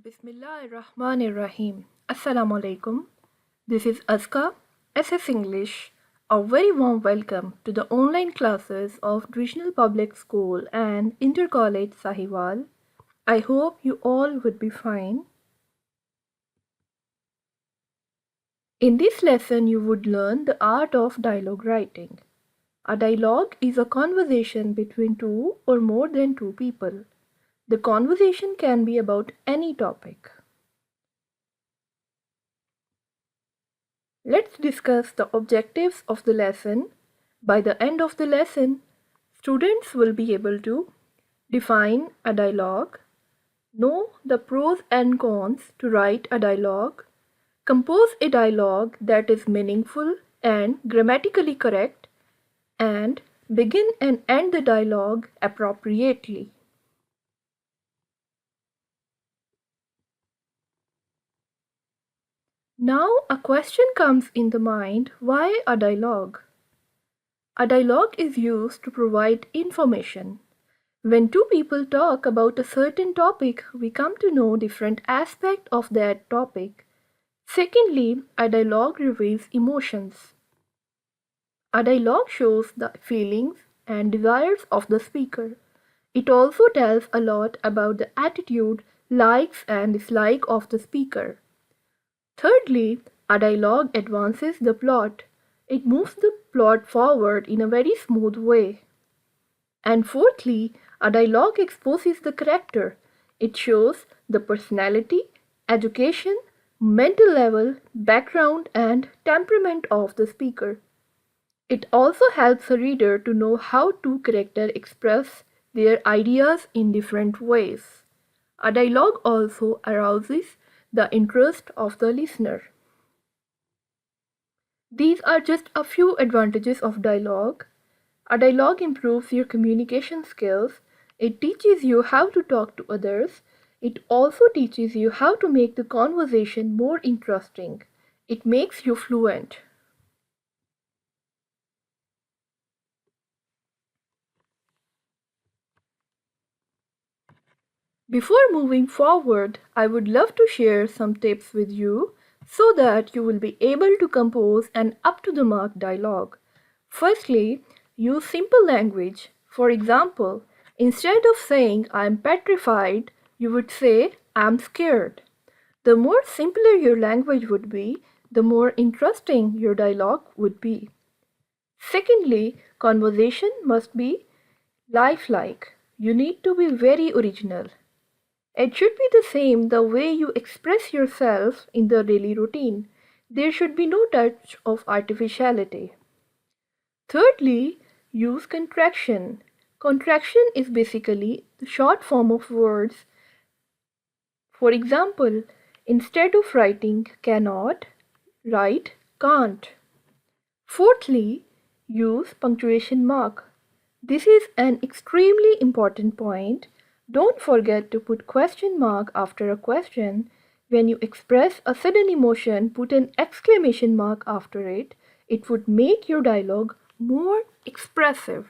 Bismillahirrahmanirrahim. Assalamu alaikum. This is Azka, SS English. A very warm welcome to the online classes of Divisional Public School and Intercollege Sahiwal. I hope you all would be fine. In this lesson, you would learn the art of dialogue writing. A dialogue is a conversation between two or more than two people. The conversation can be about any topic. Let's discuss the objectives of the lesson. By the end of the lesson, students will be able to define a dialogue, know the pros and cons to write a dialogue, compose a dialogue that is meaningful and grammatically correct, and begin and end the dialogue appropriately. Now a question comes in the mind, why a dialogue? A dialogue is used to provide information. When two people talk about a certain topic, we come to know different aspects of that topic. Secondly, a dialogue reveals emotions. A dialogue shows the feelings and desires of the speaker. It also tells a lot about the attitude, likes and dislike of the speaker. Thirdly, a dialogue advances the plot. It moves the plot forward in a very smooth way. And fourthly, a dialogue exposes the character. It shows the personality, education, mental level, background, and temperament of the speaker. It also helps a reader to know how two characters express their ideas in different ways. A dialogue also arouses the interest of the listener. These are just a few advantages of dialogue. A dialogue improves your communication skills. It teaches you how to talk to others. It also teaches you how to make the conversation more interesting. It makes you fluent. Before moving forward, I would love to share some tips with you so that you will be able to compose an up-to-the-mark dialogue. Firstly, use simple language. For example, instead of saying I'm petrified, you would say I'm scared. The more simpler your language would be, the more interesting your dialogue would be. Secondly, conversation must be lifelike. You need to be very original. It should be the same the way you express yourself in the daily routine. There should be no touch of artificiality. Thirdly, use contraction. Contraction is basically the short form of words. For example, instead of writing cannot, write can't. Fourthly, use punctuation mark. This is an extremely important point. Don't forget to put question mark after a question. When you express a sudden emotion, put an exclamation mark after it. It would make your dialogue more expressive.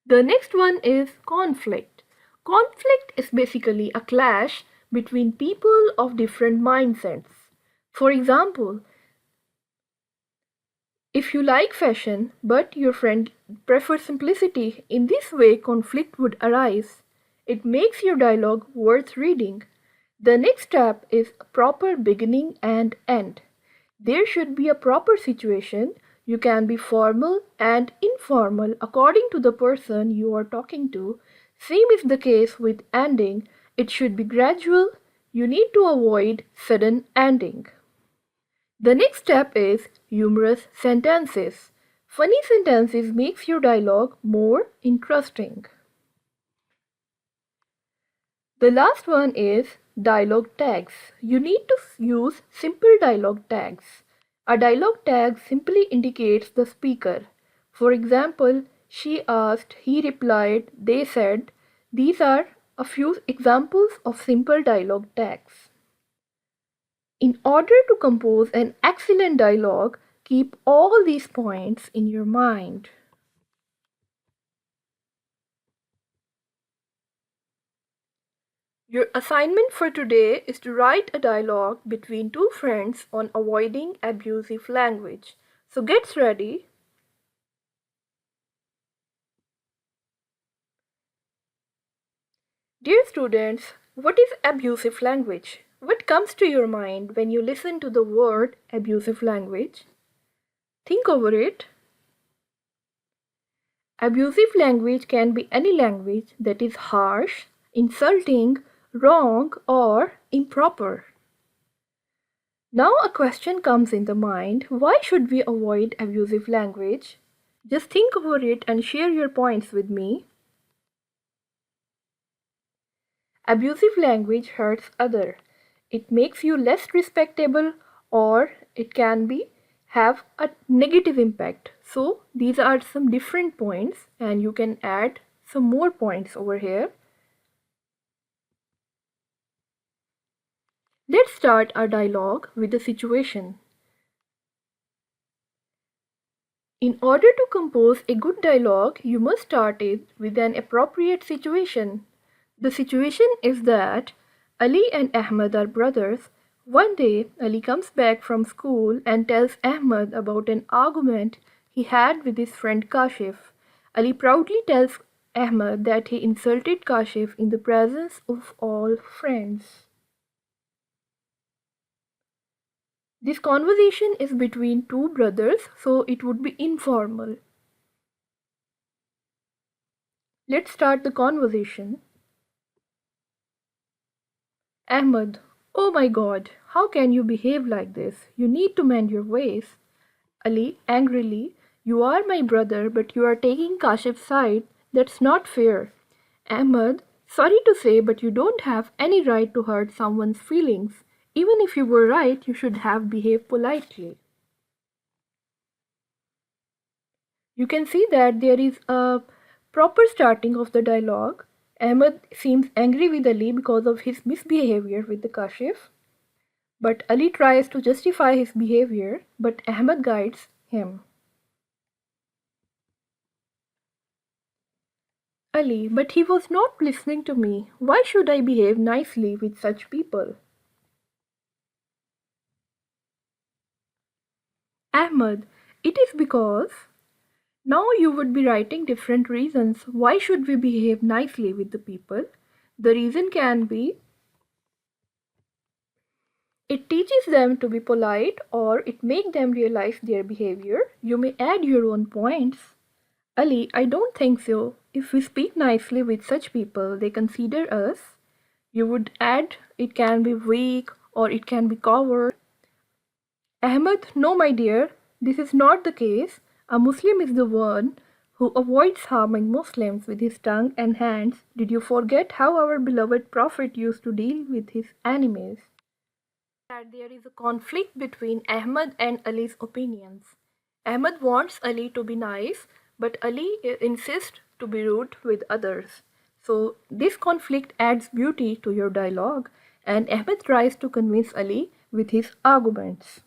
The next one is conflict. Conflict is basically a clash between people of different mindsets. For example, if you like fashion, but your friend prefers simplicity, in this way conflict would arise. It makes your dialogue worth reading. The next step is a proper beginning and end. There should be a proper situation. You can be formal and informal according to the person you are talking to. Same is the case with ending. It should be gradual. You need to avoid sudden ending. The next step is humorous sentences. Funny sentences makes your dialogue more interesting. The last one is dialogue tags. You need to use simple dialogue tags. A dialogue tag simply indicates the speaker. For example, she asked, he replied, they said. These are a few examples of simple dialogue tags. In order to compose an excellent dialogue, keep all these points in your mind. Your assignment for today is to write a dialogue between two friends on avoiding abusive language. So get ready. Dear students, what is abusive language? What comes to your mind when you listen to the word abusive language? Think over it. Abusive language can be any language that is harsh, insulting, wrong, or improper. Now a question comes in the mind, why should we avoid abusive language? Just think over it and share your points with me. Abusive language hurts other. It makes you less respectable or it can be have a negative impact. So these are some different points and you can add some more points over here. Let's start our dialogue with a situation. In order to compose a good dialogue, you must start it with an appropriate situation. The situation is that Ali and Ahmed are brothers. One day, Ali comes back from school and tells Ahmed about an argument he had with his friend Kashif. Ali proudly tells Ahmed that he insulted Kashif in the presence of all friends. This conversation is between two brothers, so it would be informal. Let's start the conversation. Ahmed, oh my god, how can you behave like this? You need to mend your ways. Ali, angrily, you are my brother, but you are taking Kashif's side. That's not fair. Ahmed, sorry to say, but you don't have any right to hurt someone's feelings. Even if you were right, you should have behaved politely. You can see that there is a proper starting of the dialogue. Ahmed seems angry with Ali because of his misbehavior with the Kashif. But Ali tries to justify his behavior, but Ahmed guides him. Ali, but he was not listening to me. Why should I behave nicely with such people? Ahmed, it is because now you would be writing different reasons. Why should we behave nicely with the people? The reason can be it teaches them to be polite or it makes them realize their behavior. You may add your own points. Ali, I don't think so. If we speak nicely with such people, they consider us. You would add it can be weak or it can be coward. Ahmed, no, my dear, this is not the case. A Muslim is the one who avoids harming Muslims with his tongue and hands. Did you forget how our beloved Prophet used to deal with his enemies? That there is a conflict between Ahmed and Ali's opinions. Ahmed wants Ali to be nice, but Ali insists to be rude with others. So this conflict adds beauty to your dialogue, and Ahmed tries to convince Ali with his arguments.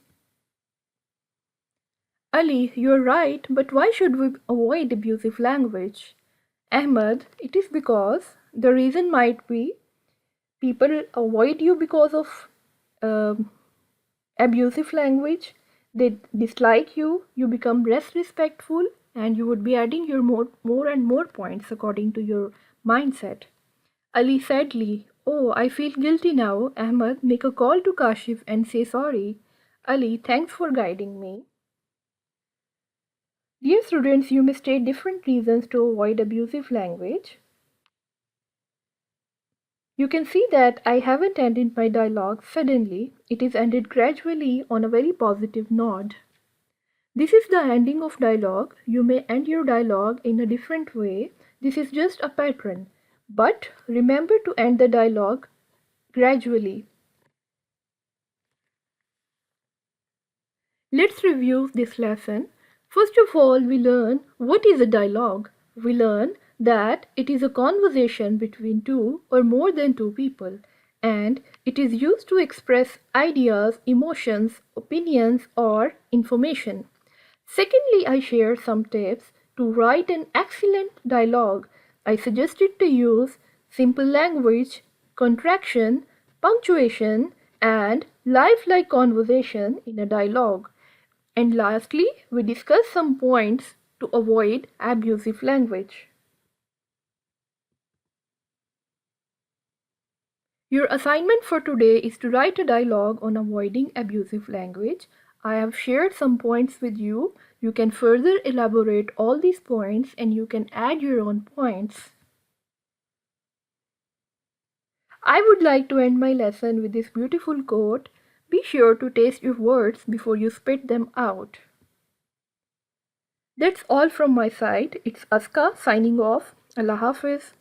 Ali, you're right, but why should we avoid abusive language? Ahmed, it is because the reason might be people avoid you because of um abusive language, they dislike you, you become less respectful, and you would be adding your more and more points according to your mindset. Ali sadly, oh, I feel guilty now. Ahmed, make a call to Kashif and say sorry. Ali, thanks for guiding me. Dear students, you may state different reasons to avoid abusive language. You can see that I haven't ended my dialogue suddenly. It is ended gradually on a very positive note. This is the ending of dialogue. You may end your dialogue in a different way. This is just a pattern. But remember to end the dialogue gradually. Let's review this lesson. First of all, we learn what is a dialogue. We learn that it is a conversation between two or more than two people, and it is used to express ideas, emotions, opinions, or information. Secondly, I share some tips to write an excellent dialogue. I suggested to use simple language, contraction, punctuation, and lifelike conversation in a dialogue. And lastly, we discuss some points to avoid abusive language. Your assignment for today is to write a dialogue on avoiding abusive language. I have shared some points with you. You can further elaborate all these points and you can add your own points. I would like to end my lesson with this beautiful quote. Be sure to taste your words before you spit them out. That's all from my side. It's Azka signing off. Allah Hafiz.